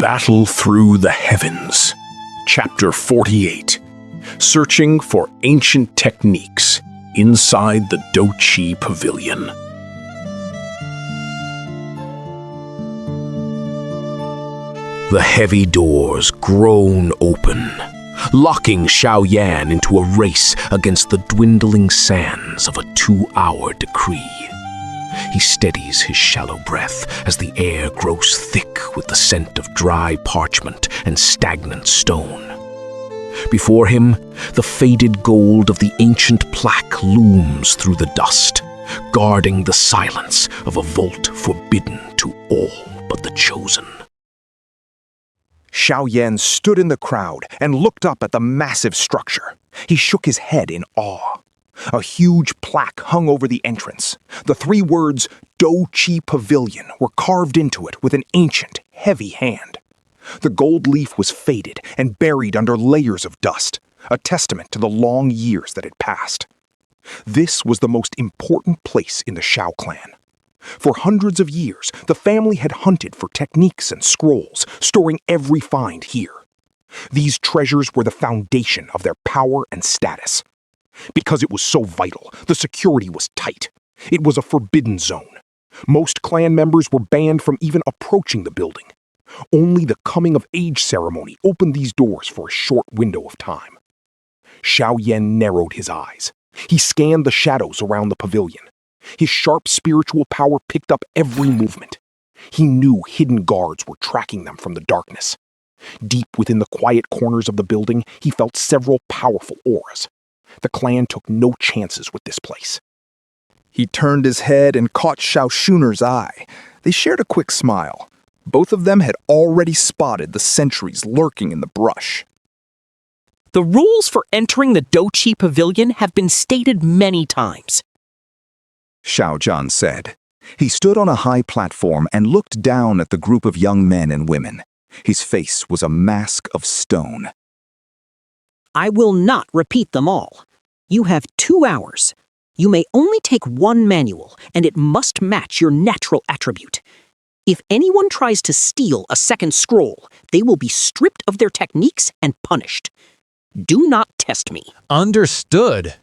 Battle Through the Heavens, Chapter 48, Searching for Ancient Techniques Inside the Dou Qi Pavilion. The heavy doors groan open, locking Xiaoyan into a race against the dwindling sands of a 2-hour decree. He steadies his shallow breath as the air grows thick with the scent of dry parchment and stagnant stone. Before him, the faded gold of the ancient plaque looms through the dust, guarding the silence of a vault forbidden to all but the chosen. Xiaoyan stood in the crowd and looked up at the massive structure. He shook his head in awe. A huge plaque hung over the entrance. The 3 words, Dou Qi Pavilion, were carved into it with an ancient, heavy hand. The gold leaf was faded and buried under layers of dust, a testament to the long years that had passed. This was the most important place in the Xiao clan. For hundreds of years, the family had hunted for techniques and scrolls, storing every find here. These treasures were the foundation of their power and status. Because it was so vital, the security was tight. It was a forbidden zone. Most clan members were banned from even approaching the building. Only the coming-of-age ceremony opened these doors for a short window of time. Xiaoyan narrowed his eyes. He scanned the shadows around the pavilion. His sharp spiritual power picked up every movement. He knew hidden guards were tracking them from the darkness. Deep within the quiet corners of the building, he felt several powerful auras. The clan took no chances with this place. He turned his head and caught Xiaoshuner's eye. They shared a quick smile. Both of them had already spotted the sentries lurking in the brush. The rules for entering the Dou Qi Pavilion have been stated many times, Xiaozhan said. He stood on a high platform and looked down at the group of young men and women. His face was a mask of stone. I will not repeat them all. You have 2 hours. You may only take 1 manual, and it must match your natural attribute. If anyone tries to steal a second scroll, they will be stripped of their techniques and punished. Do not test me. Understood.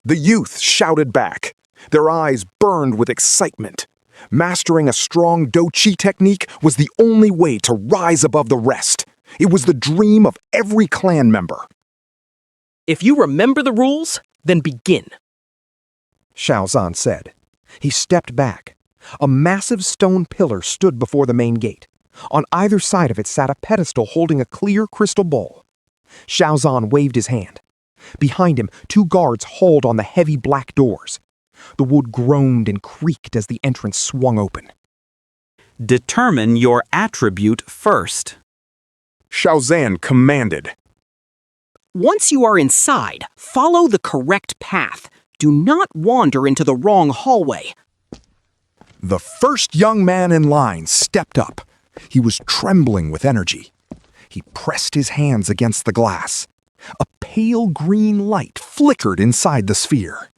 The youth shouted back. Their eyes burned with excitement. Mastering a strong Dou Qi technique was the only way to rise above the rest. It was the dream of every clan member. If you remember the rules, then begin, Xiaozhan said. He stepped back. A massive stone pillar stood before the main gate. On either side of it sat a pedestal holding a clear crystal bowl. Xiaozhan waved his hand. Behind him, 2 guards hauled on the heavy black doors. The wood groaned and creaked as the entrance swung open. Determine your attribute first, Xiaozhan commanded. Once you are inside, follow the correct path. Do not wander into the wrong hallway. The first young man in line stepped up. He was trembling with energy. He pressed his hands against the glass. A pale green light flickered inside the sphere.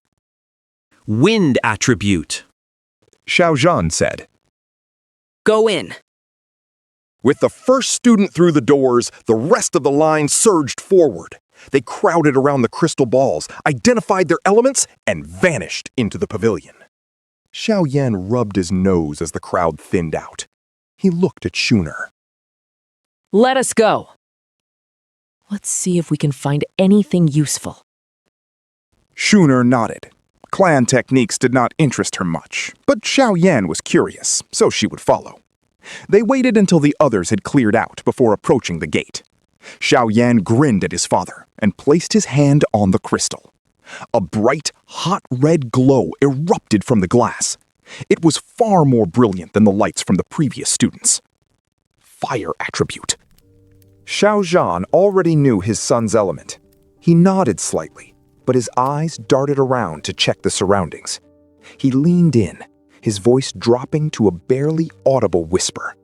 Wind attribute, Xiaozhan said. Go in. With the first student through the doors, the rest of the line surged forward. They crowded around the crystal balls, identified their elements, and vanished into the pavilion. Xiaoyan rubbed his nose as the crowd thinned out. He looked at Shuner. Let us go. Let's see if we can find anything useful. Shuner nodded. Clan techniques did not interest her much, but Xiaoyan was curious, so she would follow. They waited until the others had cleared out before approaching the gate. Xiaoyan grinned at his father and placed his hand on the crystal. A bright, hot red glow erupted from the glass. It was far more brilliant than the lights from the previous students. Fire attribute. Xiaozhan already knew his son's element. He nodded slightly, but his eyes darted around to check the surroundings. He leaned in, his voice dropping to a barely audible whisper.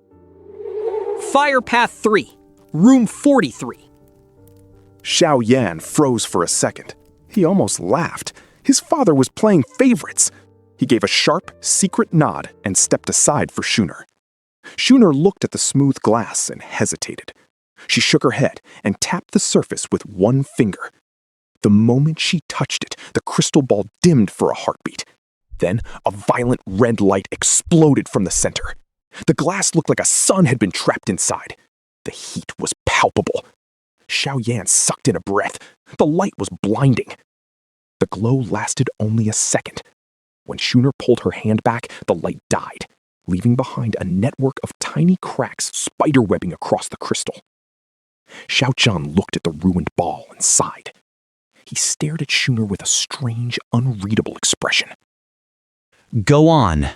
Fire Path 3, Room 43. Xiaoyan froze for a second. He almost laughed. His father was playing favorites. He gave a sharp, secret nod and stepped aside for Shuner. Schooner looked at the smooth glass and hesitated. She shook her head and tapped the surface with one finger. The moment she touched it, the crystal ball dimmed for a heartbeat. Then a violent red light exploded from the center. The glass looked like a sun had been trapped inside. The heat was palpable. Xiaoyan sucked in a breath. The light was blinding. The glow lasted only a second. When Schooner pulled her hand back, the light died, leaving behind a network of tiny cracks spiderwebbing across the crystal. Xiaozhan looked at the ruined ball and sighed. He stared at Schooner with a strange, unreadable expression. Go on.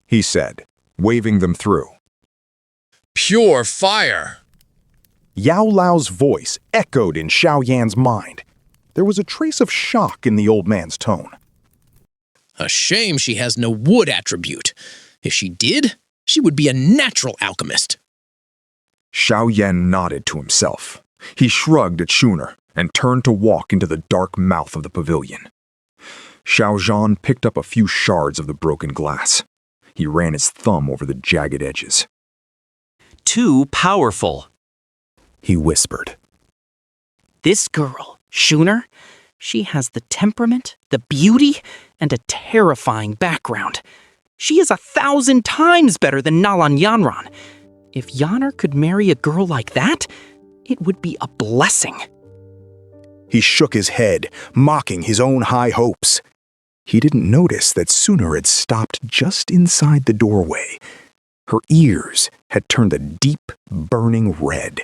He said, waving them through. Pure fire! Yao Lao's voice echoed in Xiaoyan's mind. There was a trace of shock in the old man's tone. A shame she has no wood attribute. If she did, she would be a natural alchemist. Xiaoyan nodded to himself. He shrugged at Schooner and turned to walk into the dark mouth of the pavilion. Xiaozhan picked up a few shards of the broken glass. He ran his thumb over the jagged edges. Too powerful. He whispered. This girl, Schooner, she has the temperament, the beauty, and a terrifying background. She is 1,000 times better than Nalan Yanran. If Yanar could marry a girl like that, it would be a blessing. He shook his head, mocking his own high hopes. He didn't notice that Schooner had stopped just inside the doorway. Her ears had turned a deep, burning red.